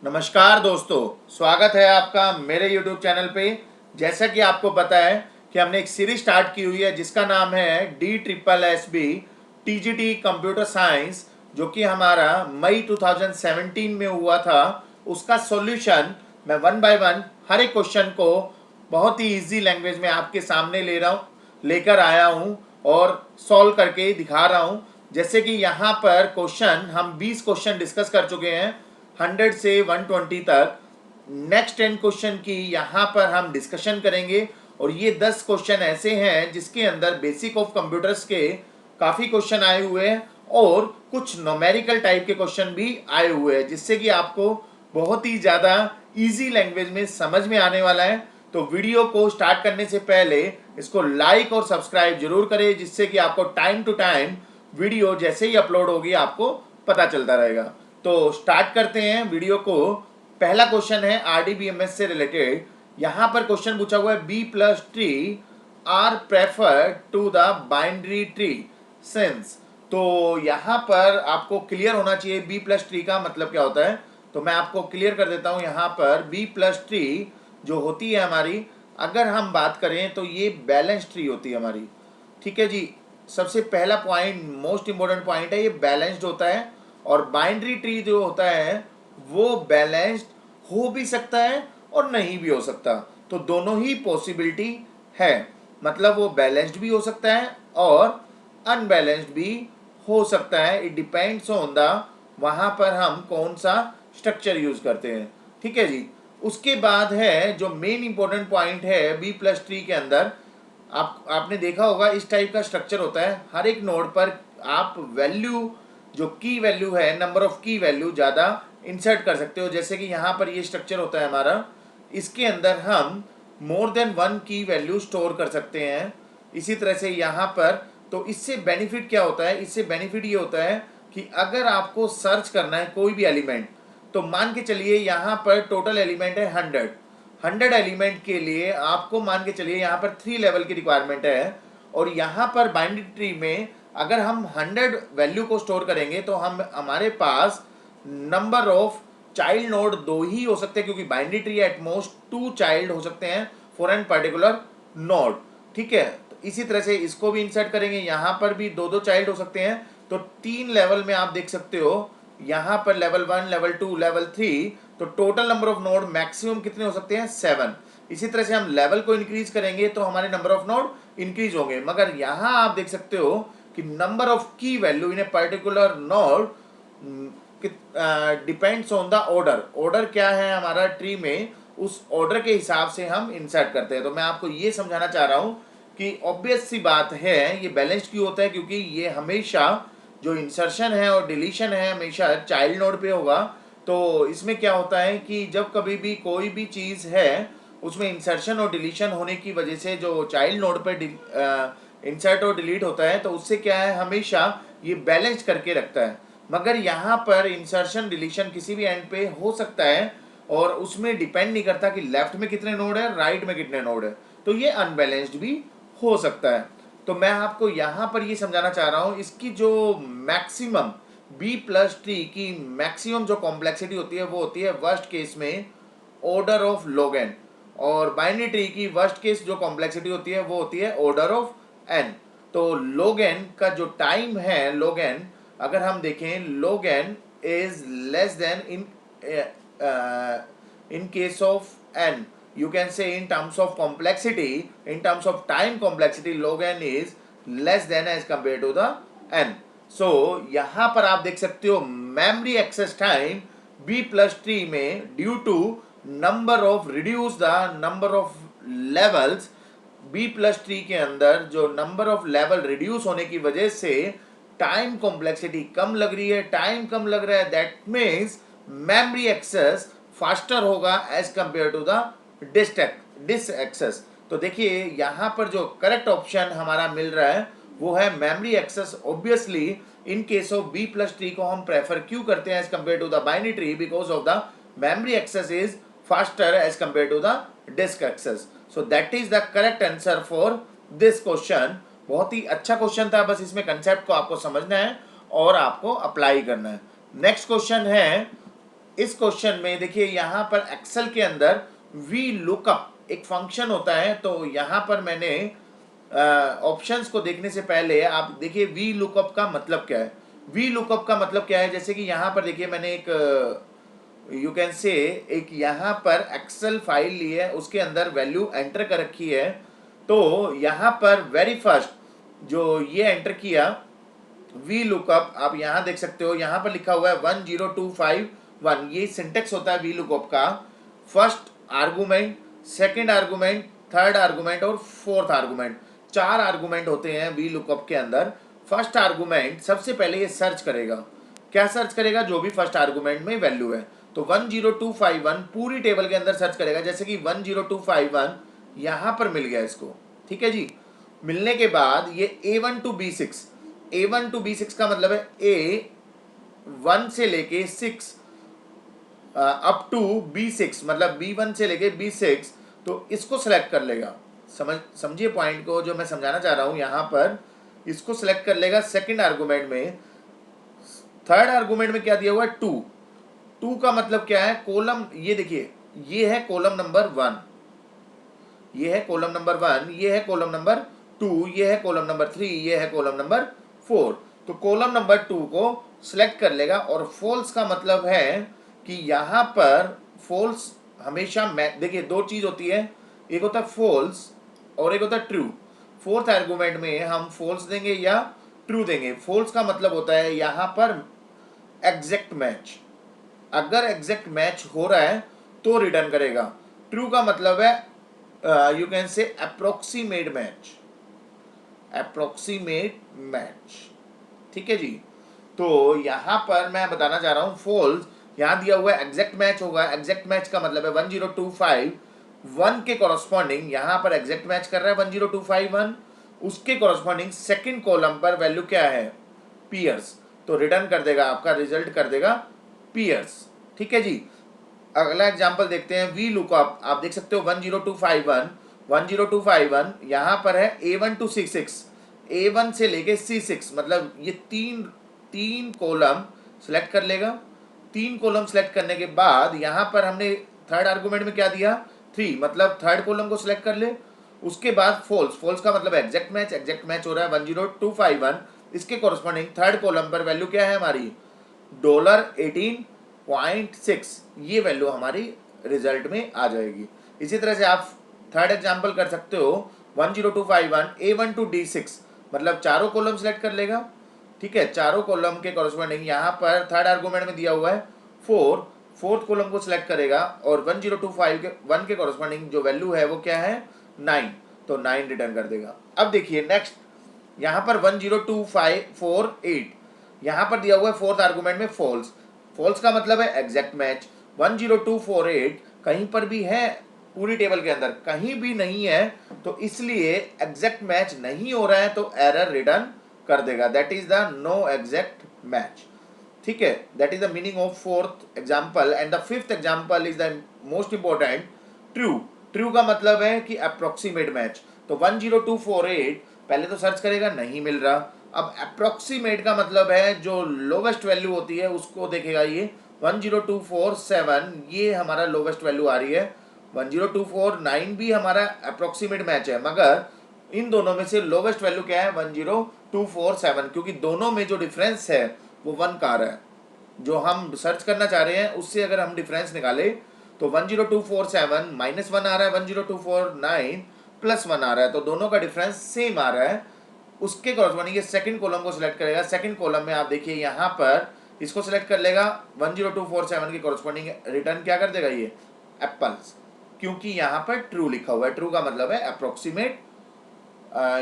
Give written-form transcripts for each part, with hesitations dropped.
नमस्कार दोस्तों, स्वागत है आपका मेरे YouTube चैनल पे। जैसा कि आपको पता है कि हमने एक सीरीज स्टार्ट की हुई है जिसका नाम है DSSB TGT कंप्यूटर साइंस, जो कि हमारा मई 2017 में हुआ था। उसका सॉल्यूशन मैं वन बाय वन हर एक क्वेश्चन को बहुत ही इजी लैंग्वेज में आपके सामने लेकर आया हूँ और सॉल्व करके दिखा रहा हूँ। जैसे कि यहाँ पर क्वेश्चन हम 20 क्वेश्चन डिस्कस कर चुके हैं 100 से 120 तक। नेक्स्ट 10 क्वेश्चन की यहाँ पर हम डिस्कशन करेंगे और ये 10 क्वेश्चन ऐसे हैं जिसके अंदर बेसिक ऑफ कंप्यूटर्स के काफ़ी क्वेश्चन आए हुए हैं और कुछ न्यूमेरिकल टाइप के क्वेश्चन भी आए हुए हैं, जिससे कि आपको बहुत ही ज़्यादा इजी लैंग्वेज में समझ में आने वाला है। तो वीडियो को स्टार्ट करने से पहले इसको लाइक और सब्सक्राइब जरूर करें, जिससे कि आपको टाइम टू टाइम वीडियो जैसे ही अपलोड होगी आपको पता चलता रहेगा। तो स्टार्ट करते हैं वीडियो को। पहला क्वेश्चन है आरडीबीएमएस से रिलेटेड। यहाँ पर क्वेश्चन पूछा हुआ है B plus tree are prefer to the binary tree since. तो यहाँ पर आपको क्लियर होना चाहिए बी प्लस ट्री का मतलब क्या होता है। तो मैं आपको क्लियर कर देता हूँ। यहाँ पर बी प्लस ट्री जो होती है हमारी, अगर हम बात करें तो ये बैलेंस ट्री होती है हमारी। ठीक है जी, सबसे पहला पॉइंट, मोस्ट इंपॉर्टेंट पॉइंट है, ये बैलेंस्ड होता है। और बाइनरी ट्री जो होता है वो बैलेंस्ड हो भी सकता है और नहीं भी हो सकता। तो दोनों ही पॉसिबिलिटी है, मतलब वो बैलेंस्ड भी हो सकता है और अनबैलेंस्ड भी हो सकता है। इट डिपेंड्स ऑन द वहाँ पर हम कौन सा स्ट्रक्चर यूज करते हैं। ठीक है जी। उसके बाद है जो मेन इंपॉर्टेंट पॉइंट है बी प्लस ट्री के अंदर, आपने देखा होगा इस टाइप का स्ट्रक्चर होता है। हर एक नोड पर आप वैल्यू, जो की वैल्यू है, नंबर ऑफ की वैल्यू ज़्यादा इंसर्ट कर सकते हो। जैसे कि यहाँ पर ये स्ट्रक्चर होता है हमारा, इसके अंदर हम मोर देन वन की वैल्यू स्टोर कर सकते हैं। इसी तरह से यहाँ पर, तो इससे बेनिफिट क्या होता है, इससे बेनिफिट ये होता है कि अगर आपको सर्च करना है कोई भी एलिमेंट, तो मान के चलिए यहाँ पर टोटल एलिमेंट है 100 एलिमेंट के लिए आपको मान के चलिए यहाँ पर 3 लेवल की रिक्वायरमेंट है। और यहाँ पर बाइनरी ट्री में अगर हम 100 वैल्यू को स्टोर करेंगे तो हमारे पास नंबर ऑफ चाइल्ड नोड 2 ही हो सकते हैं, क्योंकि binary tree at most 2 child हो सकते हैं फॉर एन पर्टिकुलर नोड। ठीक है, तो इसी तरह से इसको भी इंसर्ट करेंगे, यहाँ पर भी 2 चाइल्ड हो सकते हैं। तो 3 लेवल में आप देख सकते हो, यहाँ पर लेवल 1, लेवल 2, लेवल 3। तो total number of node maximum कितने हो सकते हैं? 7। इसी तरह से हम लेवल को इंक्रीज करेंगे तो हमारे नंबर ऑफ नोड इंक्रीज होंगे। मगर यहाँ आप देख सकते हो कि नंबर ऑफ की value in a particular node depends on the order. Order क्या है हमारा ट्री में, उस ऑर्डर के हिसाब से हम इंसर्ट करते हैं। तो मैं आपको ये समझाना चाह रहा हूँ कि ऑब्वियस सी बात है ये बैलेंस्ड क्यों होता है, क्योंकि ये हमेशा जो इंसर्शन है और डिलीशन है हमेशा चाइल्ड नोड पे होगा। तो इसमें क्या होता है कि जब कभी भी कोई भी चीज़ है उसमें इंसर्शन और डिलीशन होने की वजह से जो चाइल्ड नोड पे इंसर्ट और डिलीट होता है, तो उससे क्या है हमेशा ये बैलेंस करके रखता है। मगर यहाँ पर इंसर्शन डिलीशन किसी भी एंड पे हो सकता है और उसमें डिपेंड नहीं करता कि लेफ्ट में कितने नोड है, राइट में कितने नोड है। तो ये अनबैलेंस्ड भी हो सकता है। तो मैं आपको यहाँ पर ये समझाना चाह रहा हूँ, इसकी जो मैक्सिमम बी प्लस ट्री की मैक्सिमम जो कॉम्प्लेक्सिटी होती है वो होती है वर्स्ट केस में ऑर्डर ऑफ log n, और बाइनरी ट्री की वर्स्ट केस जो कॉम्प्लेक्सिटी होती है वो होती है ऑर्डर ऑफ n। तो log n का जो टाइम है, log n अगर हम देखें, log n is less than in case of n, you can say in terms of complexity, in terms of time complexity, log n is less than as compared to the n. So यहाँ पर आप देख सकते हो memory access time b plus tree में due to number of reduce the number of levels, B plus tree के अंदर जो नंबर ऑफ लेवल रिड्यूस होने की वजह से टाइम कॉम्प्लेक्सिटी कम लग रही है, टाइम कम लग रहा है, that means memory access faster होगा as compare to the disk access. तो देखिए यहाँ पर जो करेक्ट ऑप्शन हमारा मिल रहा है वो है memory access. Obviously in case of B plus tree को हम प्रेफर क्यों करते हैं as compare to the binary tree, because of the memory access is faster as compare to the disk access. So that is the correct answer for this question. बहुत ही अच्छा question था, बस इसमें कंसेप्ट को आपको समझना है और आपको अप्लाई करना है। नेक्स्ट क्वेश्चन है इस क्वेश्चन में देखिए यहाँ पर एक्सेल के अंदर वी लुकअप एक फंक्शन होता है। तो यहाँ पर मैंने ऑप्शंस को देखने से पहले आप देखिए वी लुकअप का मतलब क्या है। वी लुकअप का मतलब क्या है, जैसे कि यहाँ पर देखिए मैंने एक यू कैन से एक यहाँ पर एक्सेल फाइल ली है, उसके अंदर वैल्यू एंटर कर रखी है। तो यहाँ पर वेरी फर्स्ट जो ये एंटर किया वी लुकअप, आप यहाँ देख सकते हो, यहाँ पर लिखा हुआ है 10251। ये सिंटेक्स होता है वी लुकअप का। First argument, second argument, third argument और फोर्थ आर्गुमेंट, 4 आर्गुमेंट होते हैं वी लुकअप के अंदर। फर्स्ट आर्गुमेंट सबसे पहले ये सर्च करेगा, क्या सर्च करेगा, जो भी फर्स्ट आर्गुमेंट में वैल्यू है। तो 10251 पूरी टेबल के अंदर सर्च करेगा, जैसे कि 10251 यहाँ पर मिल गया इसको, ठीक है जी। मिलने के बाद ये A1 to B6, A1 to B6 का मतलब है A1 से लेके 6 अप टू B6, मतलब B1 से लेके B6। तो इसको सेलेक्ट कर लेगा, समझिए पॉइंट को जो मैं समझाना चाह रहा हूं। यहाँ पर इसको सेलेक्ट कर लेगा सेकंड आर्गुमेंट में। थर्ड आर्गुमेंट में क्या दिया हुआ है 2, 2 का मतलब क्या है, कॉलम, ये देखिए ये है कॉलम नंबर 1, ये है कॉलम नंबर 1, ये है कॉलम नंबर 2, ये है कॉलम नंबर 3, ये है कॉलम नंबर 4। तो कॉलम नंबर 2 को सिलेक्ट कर लेगा। और फॉल्स का मतलब है कि यहाँ पर फॉल्स हमेशा देखिए दो चीज होती है, एक होता है फॉल्स और एक होता है ट्रू। फोर्थ आर्गुमेंट में हम फॉल्स देंगे या ट्रू देंगे। फॉल्स का मतलब होता है यहाँ पर एग्जैक्ट मैच, अगर एग्जैक्ट मैच हो रहा है तो रिटर्न करेगा। ट्रू का मतलब है यू कैन से अप्रोक्सीमेट मैच, अप्रोक्सीमेट मैच, ठीक है जी। तो यहां पर मैं बताना चाह रहा हूं फॉल्स, यहां दिया हुआ है एग्जैक्ट मैच होगा। एग्जैक्ट मैच का मतलब है 10251 के कॉरस्पॉन्डिंग यहां पर एग्जैक्ट मैच कर रहा है 10251, उसके कॉरस्पॉन्डिंग सेकंड कॉलम पर वैल्यू क्या है, पियर्स। तो रिटर्न कर देगा, आपका रिजल्ट कर देगा पियर्स, ठीक है जी। अगला एग्जांपल देखते हैं वी लुकअप। आप देख सकते हो 10251 यहाँ पर है A1 to C6, A1 से लेके C6, मतलब ये तीन कॉलम सेलेक्ट कर लेगा। 3 कॉलम सेलेक्ट करने के बाद यहाँ पर हमने थर्ड आर्गुमेंट में क्या दिया 3, मतलब थर्ड कॉलम को सिलेक्ट कर ले। उसके बाद फॉल्स, फॉल्स का मतलब एग्जैक्ट मैच, एग्जैक्ट मैच हो रहा है 10251, इसके कॉरस्पॉन्डिंग थर्ड कॉलम पर वैल्यू क्या है हमारी $18.6, ये वैल्यू हमारी रिजल्ट में आ जाएगी। इसी तरह से आप थर्ड एग्जांपल कर सकते हो 10251 A1 to D6, मतलब चारों कॉलम सेलेक्ट कर लेगा, ठीक है। चारों कॉलम के कॉरस्पॉन्डिंग यहाँ पर थर्ड आर्गुमेंट में दिया हुआ है 4, फोर्थ कॉलम को सिलेक्ट करेगा और 10251 के कॉरस्पॉन्डिंग जो वैल्यू है वो क्या है 9, तो 9 रिटर्न कर देगा। अब देखिए नेक्स्ट यहाँ पर 10248 यहाँ पर दिया हुआ है फोर्थ आर्गुमेंट में फॉल्स, फॉल्स का मतलब है एग्जैक्ट मैच। 10248 कहीं पर भी है पूरी टेबल के अंदर, कहीं भी नहीं है, तो इसलिए एग्जैक्ट मैच नहीं हो रहा है, तो एरर रिटर्न कर देगा, that is the no exact match, ठीक है। That is the meaning of fourth example. And the fifth example is the most important, true. True का मतलब है कि अप्रोक्सीमेट मैच। तो 10248 पहले तो सर्च करेगा, नहीं मिल रहा। अब अप्रोक्सीमेट का मतलब है जो लोवेस्ट वैल्यू होती है उसको देखेगा। ये 10247 ये हमारा लोवेस्ट वैल्यू आ रही है, 10249 भी हमारा अप्रोक्सीमेट मैच है, मगर इन दोनों में से लोवेस्ट वैल्यू क्या है 10247, क्योंकि दोनों में जो डिफरेंस है वो 1 का आ रहा है। जो हम सर्च करना चाह रहे हैं उससे अगर हम डिफरेंस निकाले तो 10247 -1 आ रहा है, 10249 +1 आ रहा है, तो दोनों का डिफरेंस सेम आ रहा है। उसके कॉरस्पॉन्डिंग ये सेकंड कॉलम को सिलेक्ट करेगा। सेकंड कॉलम में आप देखिए यहाँ पर इसको सिलेक्ट कर लेगा, 10247 के कॉरस्पॉन्डिंग रिटर्न क्या कर देगा ये एप्पल्स, क्योंकि यहाँ पर ट्रू लिखा हुआ है। ट्रू का मतलब है approximate,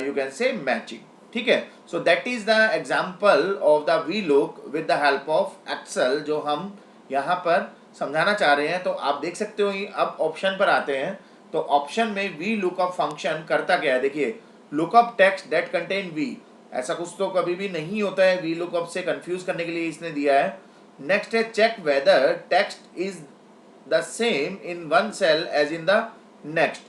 you can say matching, ठीक है। So that is the example of the V lookup with the help of Excel, जो हम यहाँ पर समझाना चाह रहे हैं। तो आप देख सकते हो। अब ऑप्शन पर आते हैं, तो ऑप्शन में वी लुकअप फंक्शन करता क्या है, देखिए lookup text that contain V, ऐसा कुछ तो कभी भी नहीं होता है, वी लुकअप से कंफ्यूज करने के लिए इसने दिया है। नेक्स्ट है check whether text is the same in one cell as in the next,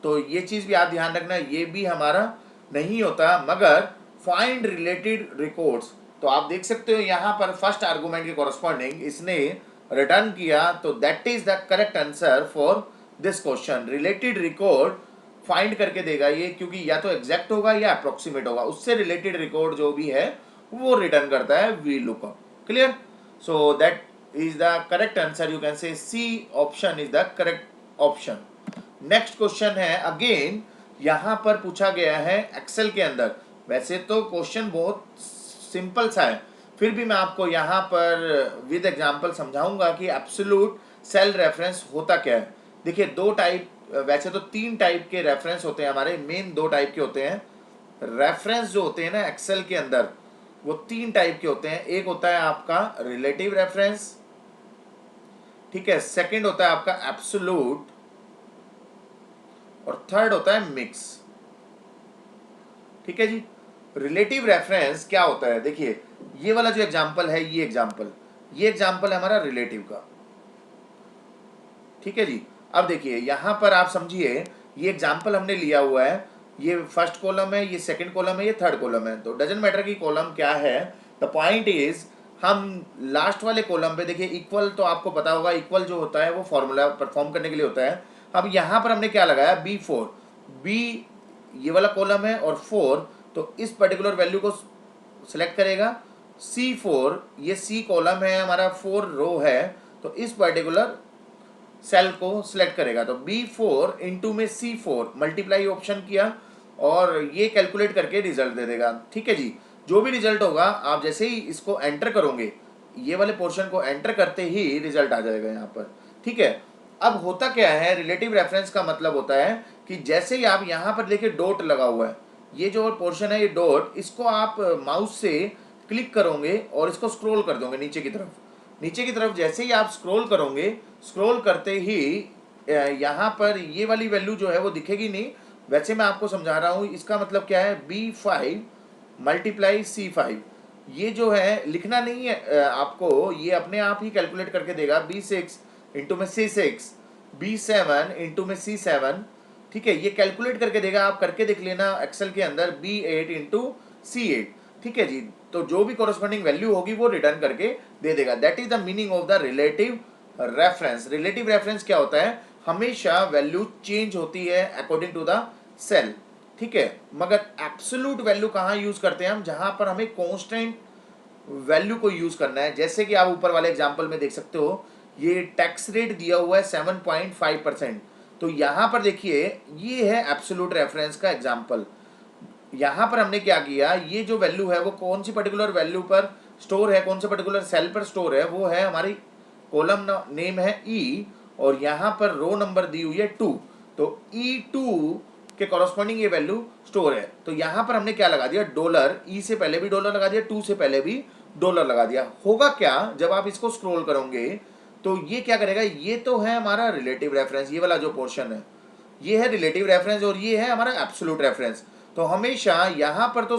तो ये चीज भी आप ध्यान रखना, ये भी हमारा नहीं होता। मगर फाइंड रिलेटेड रिकॉर्ड्स, तो आप देख सकते हो यहाँ पर फर्स्ट आर्गुमेंट के कॉरस्पॉन्डिंग इसने रिटर्न किया, तो that is the correct answer for this question. Related record find करके देगा ये, क्योंकि या तो एग्जैक्ट होगा या अप्रोक्सीमेट होगा, उससे रिलेटेड रिकॉर्ड जो भी है वो रिटर्न करता है V lookup. Clear? So that is the correct answer, you can say C option is the correct option. Next question है, अगेन यहां पर पूछा गया है एक्सेल के अंदर। वैसे तो क्वेश्चन बहुत सिंपल सा है, फिर भी मैं आपको यहाँ पर विद एग्जांपल समझाऊंगा कि एब्सोल्यूट सेल रेफरेंस होता क्या है। देखिए दो टाइप, वैसे तो तीन टाइप के रेफरेंस होते हैं हमारे, मेन दो टाइप के होते हैं रेफरेंस जो होते हैं ना एक्सेल के अंदर, वो तीन टाइप के होते हैं। एक होता है आपका रिलेटिव रेफरेंस, ठीक है, सेकंड होता है आपका एब्सोल्यूट, और थर्ड होता है मिक्स। ठीक है जी। रिलेटिव रेफरेंस क्या होता है, देखिए ये वाला जो एग्जांपल है, ये एग्जांपल है हमारा रिलेटिव का। ठीक है जी। अब देखिए यहां पर आप समझिए, ये एग्जांपल हमने लिया हुआ है, ये फर्स्ट कॉलम है, ये सेकंड कॉलम है, ये थर्ड कॉलम है, तो डजंट मैटर कि कॉलम क्या है, द पॉइंट इज हम लास्ट वाले कॉलम पे देखिए इक्वल, तो आपको पता होगा इक्वल जो होता है वो फॉर्मूला परफॉर्म करने के लिए होता है। अब यहाँ पर हमने क्या लगाया, B4, बी ये वाला कॉलम है और 4, तो इस पर्टिकुलर वैल्यू को सिलेक्ट करेगा। C4 ये C कॉलम है हमारा, 4 रो है, तो इस पर्टिकुलर सेल को सिलेक्ट करेगा। तो B4 इंटू में C4 मल्टीप्लाई ऑप्शन किया और ये कैलकुलेट करके रिजल्ट दे देगा। ठीक है जी। जो भी रिजल्ट होगा आप जैसे ही इसको एंटर करोगे, ये वाले पोर्शन को एंटर करते ही रिजल्ट आ जाएगा यहाँ पर। ठीक है। अब होता क्या है, रिलेटिव रेफरेंस का मतलब होता है कि जैसे ही आप यहाँ पर देखिए डॉट लगा हुआ है, ये जो पोर्शन है ये डॉट, इसको आप माउस से क्लिक करोगे और इसको स्क्रॉल कर दोगे नीचे की तरफ। नीचे की तरफ जैसे ही आप स्क्रॉल करोगे, स्क्रॉल करते ही यहाँ पर ये वाली वैल्यू जो है वो दिखेगी नहीं। वैसे मैं आपको समझा रहा हूँ, इसका मतलब क्या है, B5 मल्टीप्लाई C5, ये जो है लिखना नहीं है आपको, ये अपने आप ही कैलकुलेट करके देगा। B6 इंटू में C6, B7 इंटू में C7, ठीक है, ये कैलकुलेट करके देगा। आप करके देख लेना एक्सेल के अंदर, B8 इंटू C8। ठीक है जी। तो जो भी कॉरेस्पॉन्डिंग वैल्यू होगी वो रिटर्न करके दे देगा। That is the meaning of the relative reference. Relative reference क्या होता है, हमेशा वैल्यू चेंज होती है अकॉर्डिंग टू द सेल। ठीक है। मगर एब्सोल्यूट वैल्यू कहाँ यूज करते हैं हम, जहां पर हमें कांस्टेंट वैल्यू को यूज करना है। जैसे कि आप ऊपर वाले एग्जांपल में देख सकते हो, ये टैक्स रेट दिया हुआ है 7.5%, तो यहां पर देखिए ये है एब्सोल्यूट रेफरेंस का एग्जांपल। यहाँ पर हमने क्या किया, ये जो वैल्यू है वो कौन सी पर्टिकुलर वैल्यू पर स्टोर है, कौन से पर्टिकुलर सेल पर स्टोर है, वो है हमारी कॉलम नेम है ई, और यहाँ पर रो नंबर दी हुई है 2, तो E2 के कॉरस्पॉन्डिंग ये वैल्यू स्टोर है। तो यहाँ पर हमने क्या लगा दिया, डॉलर, ई से पहले भी डॉलर लगा दिया, 2 से पहले भी डॉलर लगा दिया। होगा क्या, जब आप इसको स्क्रॉल करोगे तो ये क्या करेगा, ये तो है हमारा रिलेटिव रेफरेंस, ये वाला जो पोर्शन है ये है रिलेटिव रेफरेंस, और ये है हमारा एब्सोल्यूट रेफरेंस। तो हमेशा यहाँ पर तो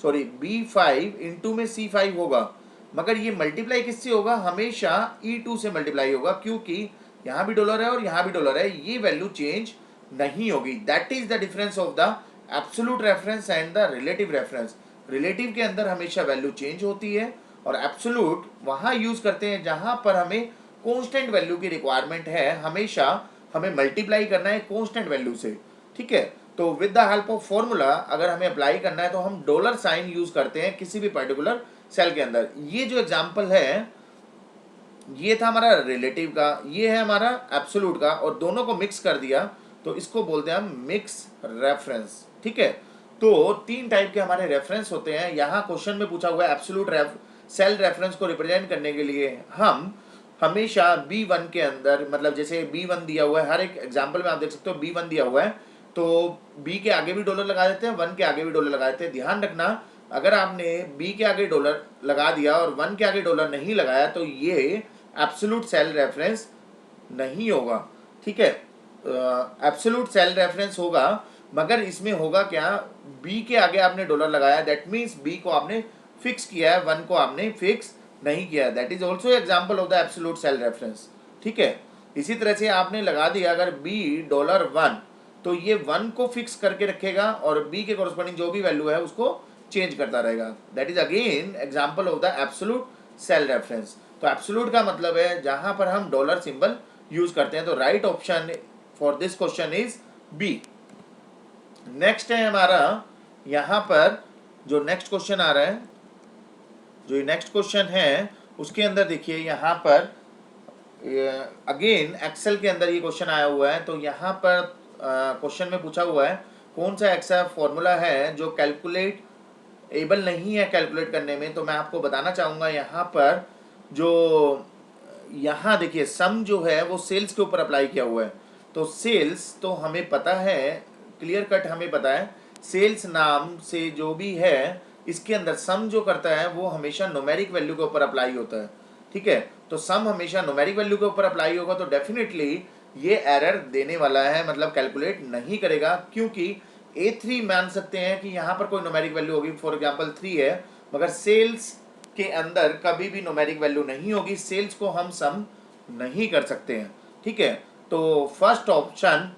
B5 इंटू में C5 होगा, मगर ये मल्टीप्लाई किससे होगा, हमेशा E2 से मल्टीप्लाई होगा, क्योंकि यहाँ भी डॉलर है और यहाँ भी डॉलर है, ये वैल्यू चेंज नहीं होगी। That is the difference of the absolute reference and the relative reference. Relative के अंदर हमेशा वैल्यू चेंज होती है, और एब्सोल्यूट वहाँ यूज करते हैं जहाँ पर हमें कॉन्स्टेंट वैल्यू की रिक्वायरमेंट है, हमेशा हमें मल्टीप्लाई करना है कॉन्स्टेंट वैल्यू से। ठीक है। तो with the help of formula अगर हमें अप्लाई करना है तो हम डॉलर साइन यूज करते हैं किसी भी पर्टिकुलर सेल के अंदर। ये जो एग्जांपल है ये था हमारा रिलेटिव का, ये है हमारा एब्सोल्यूट का, और दोनों को मिक्स कर दिया तो इसको बोलते हैं हम मिक्स रेफरेंस। ठीक है। तो तीन टाइप के हमारे रेफरेंस होते हैं। यहाँ क्वेश्चन में पूछा हुआ है एब्सोल्यूट सेल रेफरेंस को रिप्रेजेंट करने के लिए हम हमेशा B1 के अंदर, मतलब जैसे B1 दिया हुआ है, हर एक एग्जांपल में आप देख सकते हो B1 दिया हुआ है, तो B के आगे भी डॉलर लगा देते हैं, 1 के आगे भी डॉलर लगा देते हैं। ध्यान रखना, अगर आपने B के आगे डॉलर लगा दिया और 1 के आगे डॉलर नहीं लगाया तो ये एब्सोल्यूट सेल रेफरेंस नहीं होगा। ठीक है। एब्सोल्यूट सेल रेफरेंस होगा, मगर इसमें होगा क्या, B के आगे आपने डॉलर लगाया, दैट मीन्स B को आपने फिक्स किया है, 1 को आपने फिक्स नहीं किया। That is also example of the absolute cell reference. ठीक है। इसी तरह से आपने लगा दिया अगर $1, तो ये 1 को फिक्स करके रखेगा और B के कॉरस्पॉन्डिंग जो भी वैल्यू है उसको चेंज करता रहेगा। That is again example of the absolute cell reference. तो एब्सोल्यूट का मतलब है जहां पर हम डॉलर सिंबल यूज करते हैं। तो right option for this question is B. Next है हमारा यहाँ पर जो नेक्स्ट क्वेश्चन आ रहा है, जो नेक्स्ट क्वेश्चन है उसके अंदर देखिए यहाँ पर अगेन एक्सेल के अंदर ये क्वेश्चन आया हुआ है। तो यहाँ पर क्वेश्चन में पूछा हुआ है कौन सा ऐसा फॉर्मूला है जो कैलकुलेट एबल नहीं है कैलकुलेट करने में। तो मैं आपको बताना चाहूँगा यहाँ पर जो यहाँ देखिए सम जो है वो सेल्स के ऊपर अप्लाई किया हुआ है। तो सेल्स तो हमें पता है, क्लियर कट हमें पता है, सेल्स नाम से जो भी है इसके अंदर सम जो करता है वो हमेशा न्यूमेरिक वैल्यू के ऊपर अप्लाई होता है। ठीक है, तो सम हमेशा न्यूमेरिक वैल्यू के ऊपर अप्लाई होगा, तो डेफिनेटली ये एरर देने वाला है, मतलब कैलकुलेट नहीं करेगा, क्योंकि A3 मान सकते हैं कि यहाँ पर कोई न्यूमेरिक वैल्यू होगी, फॉर एग्जांपल 3 है, मगर सेल्स के अंदर कभी भी न्यूमेरिक वैल्यू नहीं होगी, सेल्स को हम सम नहीं कर सकते हैं। ठीक है, तो फर्स्ट ऑप्शन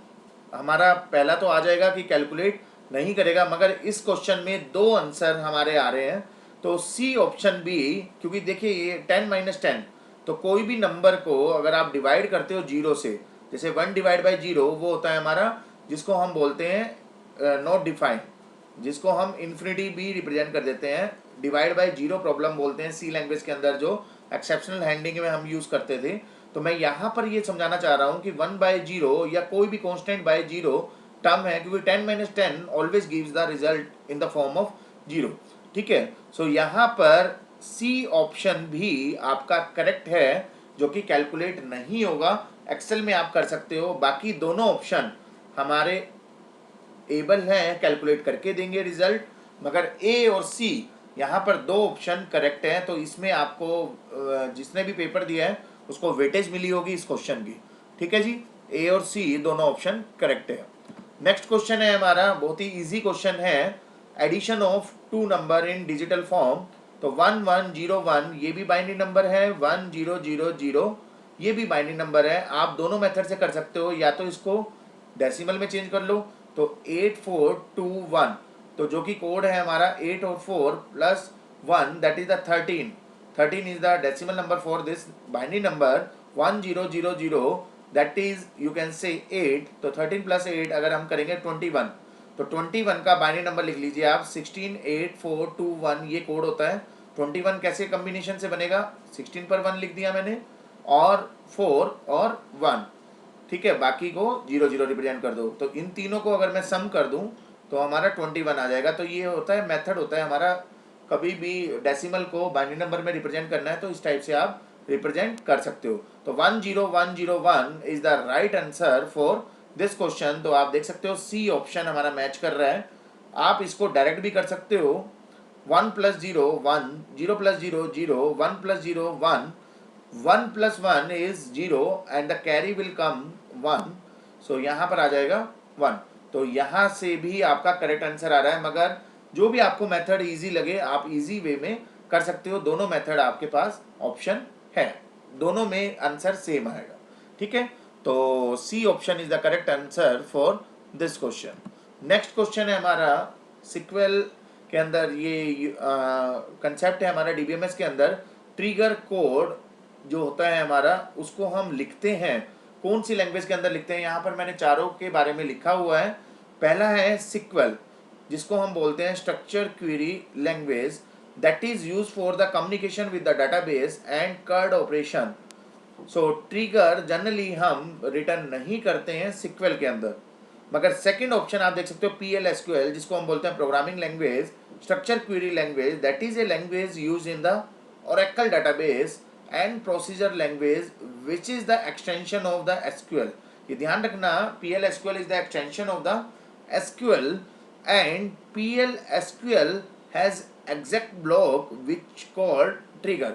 हमारा पहला तो आ जाएगा कि कैलकुलेट नहीं करेगा, मगर इस क्वेश्चन में दो आंसर हमारे आ रहे हैं। तो सी ऑप्शन बी, क्योंकि देखिए ये 10 - 10, तो कोई भी नंबर को अगर आप डिवाइड करते हो जीरो से, जैसे 1 डिवाइड बाई जीरो वो होता है हमारा, जिसको हम बोलते हैं नॉट डिफाइंड, जिसको हम इन्फिनिटी भी रिप्रेजेंट कर देते हैं, डिवाइड बाई जीरो प्रॉब्लम बोलते हैं सी लैंग्वेज के अंदर, जो एक्सेप्शनल हैंडिंग में हम यूज़ करते थे। तो मैं यहाँ पर ये समझाना चाह रहा हूँ कि 1/0 या कोई भी कॉन्स्टेंट बाई जीरो टर्म है, क्योंकि 10 - 10 always gives the result in the form of zero. ठीक है, सो यहाँ पर सी ऑप्शन भी आपका करेक्ट है, जो कि कैलकुलेट नहीं होगा। एक्सेल में आप कर सकते हो, बाकी दोनों ऑप्शन हमारे एबल है, कैलकुलेट करके देंगे रिजल्ट, मगर ए और सी यहाँ पर दो ऑप्शन करेक्ट है। तो इसमें आपको जिसने भी पेपर दिया है उसको वेटेज मिली होगी इस क्वेश्चन की। ठीक है जी, ए और सी दोनों ऑप्शन करेक्ट है। नेक्स्ट क्वेश्चन है हमारा, बहुत ही इजी क्वेश्चन है, addition of two number in digital form. तो 1101 ये भी बाइनरी नंबर है, 1000 ये भी बाइनरी नंबर है। आप दोनों मेथड से कर सकते हो, या तो इसको डेसिमल में चेंज कर लो, तो 8421, तो जो कि कोड है हमारा 8 और 4 plus 1, that is the 13। 13 is the decimal number for this binary number 1000, that is you can से 8। तो 13 प्लस 8 अगर हम करेंगे 21, तो 21 का बाइनरी नंबर लिख लीजिए आप 168421, ये कोड होता है। 21 कैसे कम्बिनेशन से बनेगा, 16 पर 1 लिख दिया मैंने, और 4 और 1। ठीक है, बाकी को 00 रिप्रेजेंट कर दो। तो इन तीनों को अगर मैं सम कर दूं तो हमारा 21 आ जाएगा। तो ये होता है मेथड होता है हमारा, कभी भी डेसिमल को बाइनरी नंबर में रिप्रेजेंट करना है तो इस टाइप से आप रिप्रेजेंट कर सकते हो। तो 10101 is the right answer for this question. तो आप देख सकते हो सी ऑप्शन हमारा मैच कर रहा है। आप इसको डायरेक्ट भी कर सकते हो, 1 + 0 1, 0 + 0 0, 1 + 0 1, 1 + 1 is 0 and the carry will come 1, so यहाँ पर आ जाएगा 1। तो यहाँ से भी आपका करेक्ट आंसर आ रहा है, मगर जो भी आपको मेथड इजी लगे आप इजी वे में कर सकते हो। दोनों मेथड आपके पास ऑप्शन है, दोनों में आंसर सेम आएगा। ठीक है, तो C option is the correct answer for this question. Next question है हमारा सिक्वल के अंदर, ये कंसेप्ट है हमारा डीबीएमएस के अंदर, ट्रिगर कोड जो होता है हमारा उसको हम लिखते हैं कौन सी लैंग्वेज के अंदर लिखते हैं। यहाँ पर मैंने चारों के बारे में लिखा हुआ है। पहला है सिक्वल, जिसको हम बोलते हैं structure query language, that is use for the communication with the database and CRUD operation. So trigger generally हम रिटर्न नहीं करते हैं सिक्वल के अंदर, मगर सेकंड ऑप्शन आप देख सकते हो PL/SQL, जिसको हम बोलते हैं programming language, structure query language, that is a language use in the Oracle database and procedure language which is the extension of the SQL। ये ध्यान रखना, PL/SQL is the extension of the SQL and PL/SQL has exact block which called trigger।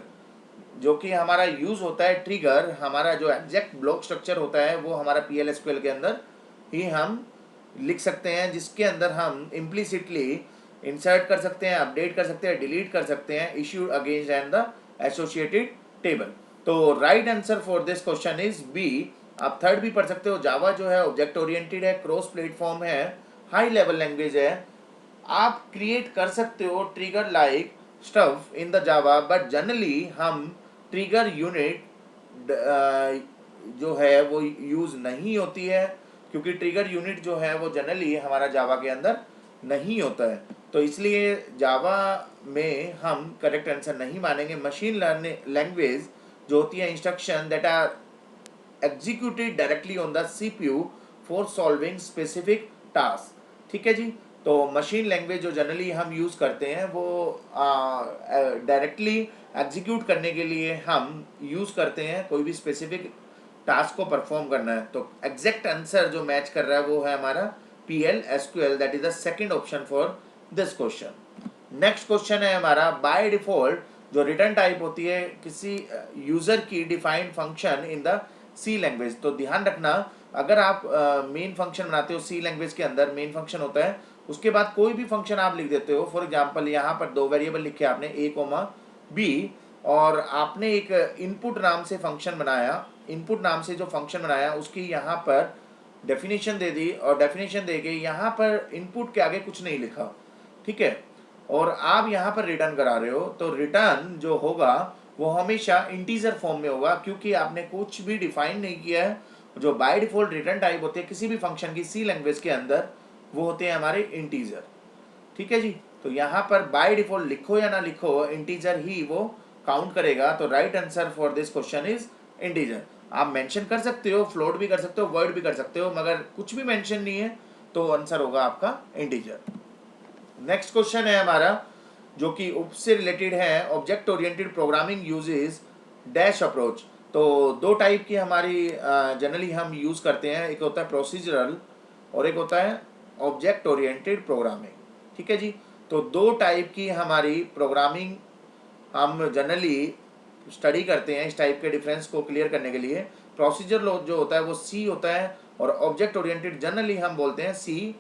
जो कि हमारा use होता है trigger, हमारा जो एग्जैक्ट ब्लॉक स्ट्रक्चर होता है वो हमारा PL/SQL के अंदर ही हम लिख सकते हैं, जिसके अंदर हम इम्प्लिसिटली इंसर्ट कर सकते हैं, अपडेट कर सकते हैं, डिलीट कर सकते हैं, issued against and the associated table. तो right answer for this question is B. आप थर्ड भी पढ़ सकते हो, जावा जो है ऑब्जेक्ट ओरिएंटेड है, क्रॉस प्लेटफॉर्म है, हाई लेवल लैंग्वेज है। आप क्रिएट कर सकते हो trigger like stuff in the Java, but generally हम ट्रिगर यूनिट जो है वो यूज़ नहीं होती है, क्योंकि ट्रिगर यूनिट जो है वो जनरली हमारा जावा के अंदर नहीं होता है। तो इसलिए जावा में हम करेक्ट आंसर नहीं मानेंगे। मशीन लर्निंग लैंग्वेज जो होती है instruction that are executed directly on the CPU for solving specific task. ठीक है जी। तो मशीन लैंग्वेज जो जनरली हम यूज़ करते हैं वो डायरेक्टली एग्जीक्यूट करने के लिए हम यूज़ करते हैं, कोई भी स्पेसिफिक टास्क को परफॉर्म करना है। तो एग्जैक्ट आंसर जो मैच कर रहा है वो है हमारा PL/SQL, that is the second option for this question. Next question है हमारा, बाय डिफॉल्ट जो रिटर्न टाइप होती है किसी यूजर की defined function in the C language. तो ध्यान रखना, अगर आप मेन फंक्शन बनाते हो सी लैंग्वेज के अंदर, मेन फंक्शन होता है, उसके बाद कोई भी फंक्शन आप लिख देते हो। फॉर एग्जांपल यहाँ पर दो वेरिएबल लिखे आपने A, B, और आपने एक इनपुट नाम से फंक्शन बनाया, इनपुट नाम से जो फंक्शन बनाया उसकी यहाँ पर डेफिनेशन दे दी, और डेफिनेशन दे के यहाँ पर इनपुट के आगे कुछ नहीं लिखा। ठीक है, और आप यहाँ पर रिटर्न करा रहे हो, तो रिटर्न जो होगा वो हमेशा इंटीजर फॉर्म में होगा, क्योंकि आपने कुछ भी डिफाइन नहीं किया है। जो बाय डिफॉल्ट रिटर्न टाइप होते हैं किसी भी फंक्शन की सी लैंग्वेज के अंदर, वो होते हैं हमारे इंटीजर। ठीक है जी। तो यहाँ पर बाय डिफॉल्ट लिखो या ना लिखो, इंटीजर ही वो काउंट करेगा। तो right answer for this question is integer. आप मेंशन कर सकते हो, फ्लोट भी कर सकते हो, वर्ड भी कर सकते हो, मगर कुछ भी मेंशन नहीं है तो आंसर होगा आपका इंटीजर। नेक्स्ट क्वेश्चन है हमारा जो कि उप से रिलेटेड है, object oriented programming uses dash approach. तो दो टाइप की हमारी जनरली हम यूज़ करते हैं, एक होता है प्रोसीजरल और एक होता है ऑब्जेक्ट ओरिएंटेड प्रोग्रामिंग। ठीक है जी। तो दो टाइप की हमारी प्रोग्रामिंग हम जनरली स्टडी करते हैं इस टाइप के डिफरेंस को क्लियर करने के लिए। प्रोसीजर जो होता है वो सी होता है, और ऑब्जेक्ट ओरिएंटेड जनरली हम बोलते हैं C++।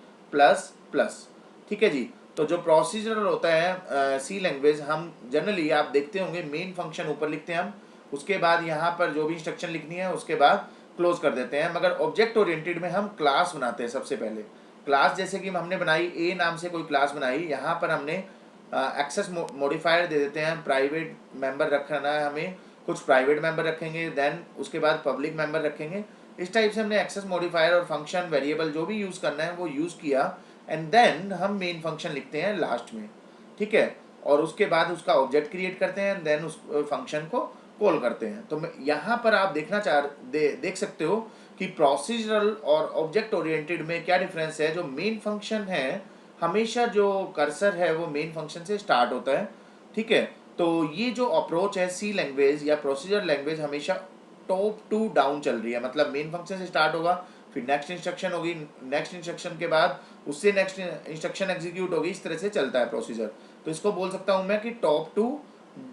ठीक है जी। तो जो प्रोसीजरल होता है सी लैंग्वेज, हम जनरली आप देखते होंगे मेन फंक्शन ऊपर लिखते हैं हम, उसके बाद यहाँ पर जो भी इंस्ट्रक्शन लिखनी है उसके बाद क्लोज कर देते हैं। मगर ऑब्जेक्ट ओरिएंटेड में हम क्लास बनाते हैं सबसे पहले। क्लास जैसे कि हमने बनाई ए नाम से कोई क्लास बनाई, यहाँ पर हमने एक्सेस मॉडिफायर दे देते हैं, प्राइवेट मेंबर रखना है हमें, कुछ प्राइवेट मेंबर रखेंगे, देन उसके बाद पब्लिक मेंबर रखेंगे। इस टाइप से हमने एक्सेस मॉडिफायर और फंक्शन वेरिएबल जो भी यूज़ करना है वो यूज़ किया, एंड देन हम मेन फंक्शन लिखते हैं लास्ट में। ठीक है, और उसके बाद उसका ऑब्जेक्ट क्रिएट करते हैं, देन उस फंक्शन को कॉल करते हैं। तो यहाँ पर आप देख सकते हो कि प्रोसीजरल और ऑब्जेक्ट ओरिएंटेड में क्या डिफरेंस है। जो मेन फंक्शन है हमेशा जो कर्सर है वो मेन फंक्शन से स्टार्ट होता है। ठीक है, तो ये जो अप्रोच है सी लैंग्वेज या प्रोसीजर लैंग्वेज हमेशा टॉप टू डाउन चल रही है, मतलब मेन फंक्शन से स्टार्ट होगा, फिर नेक्स्ट इंस्ट्रक्शन होगी, नेक्स्ट इंस्ट्रक्शन के बाद उससे नेक्स्ट इंस्ट्रक्शन एग्जीक्यूट होगी, इस तरह से चलता है प्रोसीजर। तो इसको बोल सकता हूं मैं कि टॉप टू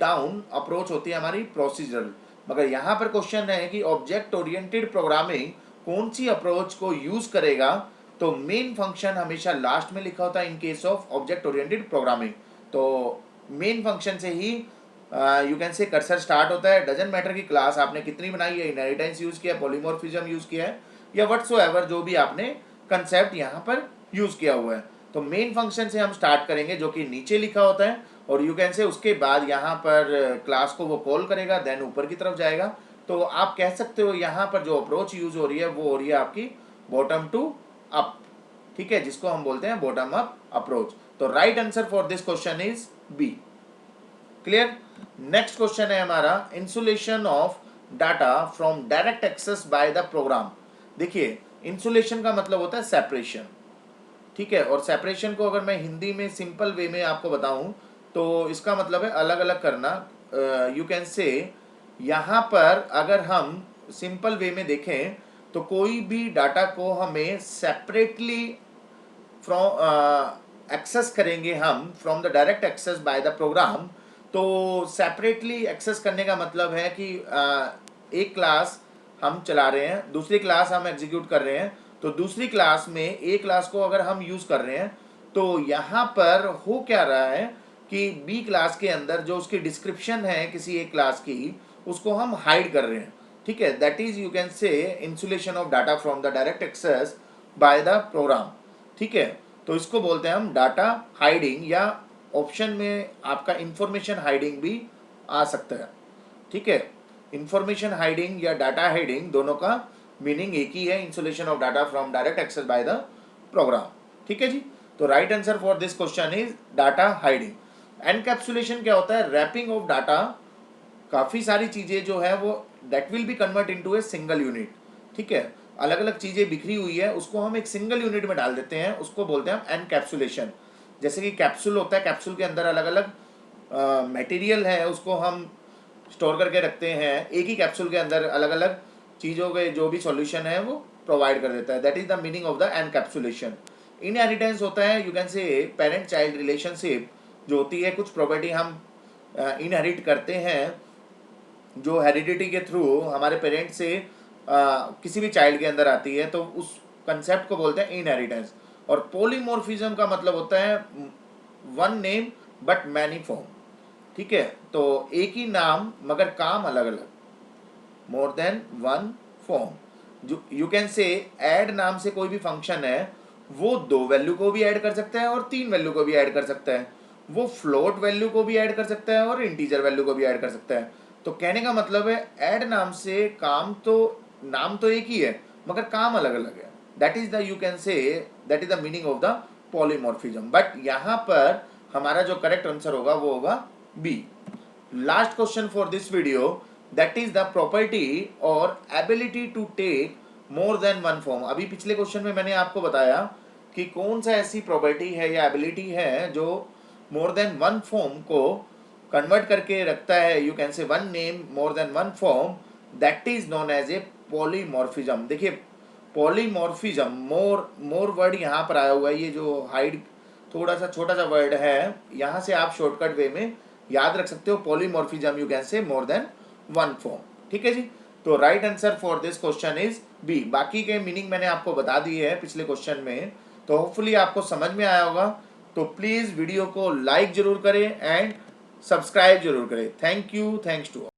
डाउन अप्रोच होती है हमारी प्रोसीजरल। मगर यहाँ पर क्वेश्चन है कि ऑब्जेक्ट ओरिएंटेड प्रोग्रामिंग कौन सी अप्रोच को यूज करेगा। तो मेन फंक्शन हमेशा लास्ट में लिखा होता है in case of object oriented programming. तो मेन फंक्शन से ही you can say cursor start होता है। डजंट मैटर कि क्लास आपने कितनी बनाई है, इनहेरिटेंस यूज किया, पॉलीमॉर्फिज्म यूज किया है, या व्हाटसोएवर जो भी आपने कंसेप्ट यहाँ पर यूज किया हुआ है। तो मेन फंक्शन से हम स्टार्ट करेंगे जो कि नीचे लिखा होता है, और यू कैन से उसके बाद यहाँ पर क्लास को वो कॉल करेगा, देन ऊपर की तरफ जाएगा। तो आप कह सकते हो यहाँ पर जो अप्रोच यूज हो रही है वो हो रही है आपकी बॉटम टू अप। ठीक है, जिसको हम बोलते हैं बॉटम अप अप्रोच। तो right answer for this question is B. Clear. Next question है हमारा, insulation of data from direct access by the program. देखिए, इंसुलेशन का मतलब होता है सेपरेशन। ठीक है, और सेपरेशन को अगर मैं हिंदी में सिंपल वे में आपको बताऊं तो इसका मतलब है अलग अलग करना। यू कैन से यहाँ पर अगर हम सिंपल वे में देखें तो कोई भी डाटा को हमें सेपरेटली फ्रॉम एक्सेस करेंगे हम from the direct access by the program. तो सेपरेटली एक्सेस करने का मतलब है कि एक क्लास हम चला रहे हैं, दूसरी क्लास हम एग्जीक्यूट कर रहे हैं, तो दूसरी क्लास में एक क्लास को अगर हम यूज़ कर रहे हैं तो यहाँ पर हो क्या रहा है कि बी क्लास के अंदर जो उसकी डिस्क्रिप्शन है किसी एक क्लास की, उसको हम हाइड कर रहे हैं। ठीक है, that is you can say insulation of data from the direct access by the program. ठीक है, तो इसको बोलते हैं हम डाटा हाइडिंग, या ऑप्शन में आपका इंफॉर्मेशन हाइडिंग भी आ सकता है। ठीक है, इंफॉर्मेशन हाइडिंग या डाटा हाइडिंग दोनों का मीनिंग एक ही है, insulation of data from direct access by the program. ठीक है जी, तो right answer for this question is data hiding. Encapsulation क्या होता है? रैपिंग ऑफ डाटा, काफ़ी सारी चीज़ें जो है वो that will be convert into a single unit. ठीक है, अलग अलग चीज़ें बिखरी हुई है उसको हम एक सिंगल यूनिट में डाल देते हैं, उसको बोलते हैं हम एनकैप्सुलेशन। जैसे कि कैप्सूल होता है, कैप्सूल के अंदर अलग अलग मटेरियल है, उसको हम स्टोर करके रखते हैं, एक ही कैप्सूल के अंदर अलग अलग चीज़ों के जो भी सॉल्यूशन है वो प्रोवाइड कर देता है। That is the meaning of the encapsulation. Inheritance होता है, यू कैन से पेरेंट चाइल्ड रिलेशनशिप जो होती है, कुछ प्रॉपर्टी हम इनहेरिट करते हैं जो हेरिडिटी के थ्रू हमारे पेरेंट्स से किसी भी चाइल्ड के अंदर आती है, तो उस कंसेप्ट को बोलते हैं इनहेरिटेंस। और पॉलीमॉर्फिज्म का मतलब होता है one name but many form. ठीक है, तो एक ही नाम मगर काम अलग अलग, मोर देन वन फॉर्म। जो यू कैन से ऐड नाम से कोई भी फंक्शन है वो 2 वैल्यू को भी ऐड कर सकता है और 3 वैल्यू को भी ऐड कर सकता है, वो फ्लोट वैल्यू को भी ऐड कर सकता है और इंटीजर वैल्यू को भी ऐड कर सकता है। तो कहने का मतलब है ऐड नाम से काम तो, नाम तो एक ही है मगर काम अलग अलग है। That is the, you can say that is the meaning of the polymorphism. But यहाँ पर हमारा जो करेक्ट आंसर होगा वो होगा B. Last question for this video, that is the property और ability to take more than one form. अभी पिछले क्वेश्चन में मैंने आपको बताया कि कौन सा ऐसी प्रॉपर्टी है या एबिलिटी है जो मोर देन वन फॉर्म को कन्वर्ट करके रखता है, you can say one name more than one form, that is known as a polymorphism. देखिए पॉलीमॉर्फिज्म, मोर वर्ड यहाँ पर आया हुआ है, ये जो हाइड थोड़ा सा छोटा सा वर्ड है, यहाँ से आप शॉर्टकट वे में याद रख सकते हो पॉलीमॉर्फिज्म, यू कैन से मोर देन वन फॉर्म। ठीक है जी, तो right answer for this question is B. बाकी के मीनिंग मैंने आपको बता दिए है पिछले क्वेश्चन में, तो होपफुली आपको समझ में आया होगा। तो प्लीज वीडियो को लाइक जरूर करें एंड सब्सक्राइब जरूर करें। Thank you, thanks to all.